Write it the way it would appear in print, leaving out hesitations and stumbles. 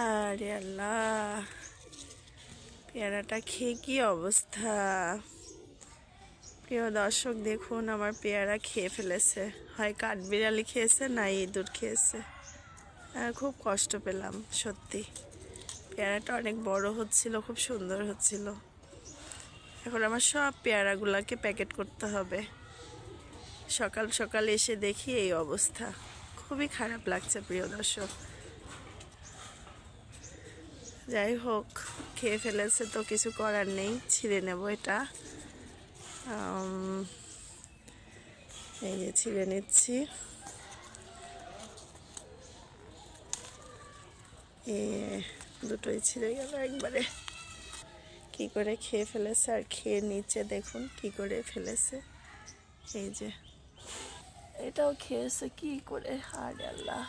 আরে আল্লাহ, পেয়ারাটা খেয়ে কি অবস্থা। প্রিয় দর্শক দেখুন, আমার পেয়ারা খেয়ে ফেলেছে। হয় কাঠবিড়ালি খেয়েছে না ইঁদুর খেয়েছে। খুব কষ্ট পেলাম সত্যি। পেয়ারাটা অনেক বড় হচ্ছিল, খুব সুন্দর হচ্ছিল। এখন আমার সব পেয়ারাগুলোকে প্যাকেট করতে হবে। সকাল সকাল এসে দেখি এই অবস্থা, খুবই খারাপ লাগছে প্রিয় দর্শক। যাই হোক, খেয়ে ফেলেছে তো কিছু করার নেই, ছিঁড়ে নেব এটা। এই যে ছিঁড়ে নিচ্ছি। দুটোই ছিঁড়ে গেল একবারে। কি করে খেয়ে ফেলেছে, আর খেয়ে নিচে দেখুন কি করে ফেলেছে। এই যে এটাও খেয়েছে কি করে, আরে আল্লাহ।